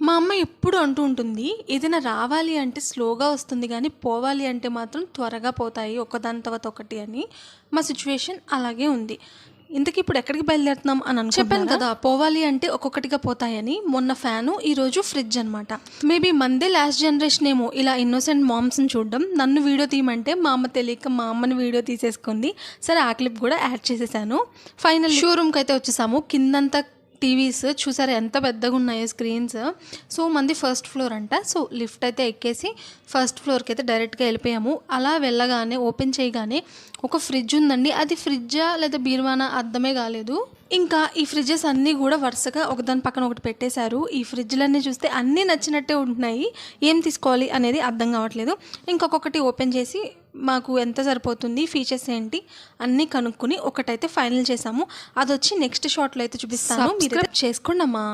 మా అమ్మ ఎప్పుడు అంటూ ఉంటుంది, ఏదైనా రావాలి అంటే స్లోగా వస్తుంది కానీ పోవాలి అంటే మాత్రం త్వరగా పోతాయి ఒకదాని తర్వాత ఒకటి అని. మా సిచ్యువేషన్ అలాగే ఉంది. ఇంతకీ ఇప్పుడు ఎక్కడికి బయలుదేరుతున్నాం అని చెప్పాను కదా, పోవాలి అంటే ఒక్కొక్కటిగా పోతాయని. మొన్న ఫ్యాను, ఈరోజు ఫ్రిడ్జ్ అనమాట. మేబీ మందే లాస్ట్ జనరేషన్ ఏమో ఇలా ఇన్నోసెంట్ మామ్స్ని చూడడం. నన్ను వీడియో తీయమంటే మా అమ్మ తెలియక మా అమ్మని వీడియో తీసేసుకుంది. సరే ఆ క్లిప్ కూడా యాడ్ చేసేసాను. ఫైనల్ షోరూమ్కి అయితే వచ్చేసాము. కిందంతా టీవీస్ చూసారా ఎంత పెద్దగా ఉన్నాయో స్క్రీన్స్. సో మంది ఫస్ట్ ఫ్లోర్ అంట. సో లిఫ్ట్ అయితే ఎక్కేసి ఫస్ట్ ఫ్లోర్కి అయితే డైరెక్ట్గా వెళ్ళిపోయాము. అలా వెళ్ళగానే ఓపెన్ చేయగానే ఒక ఫ్రిడ్జ్ ఉందండి. అది ఫ్రిడ్జా లేదా బీరువానా అర్థమే కాలేదు. ఇంకా ఈ ఫ్రిడ్జెస్ అన్నీ కూడా వరుసగా ఒకదాని పక్కన ఒకటి పెట్టేశారు. ఈ ఫ్రిడ్జ్లన్నీ చూస్తే అన్నీ నచ్చినట్టే ఉంటున్నాయి. ఏం తీసుకోవాలి అనేది అర్థం కావట్లేదు. ఇంకొకటి ఓపెన్ చేసి మాకు ఎంత సరిపోతుంది, ఫీచర్స్ ఏంటి అన్నీ కనుక్కొని ఒకటైతే ఫైనల్ చేసాము. అది వచ్చి నెక్స్ట్ షాట్లో అయితే చూపిస్తాను. మీరు చేసుకోండి అమ్మా.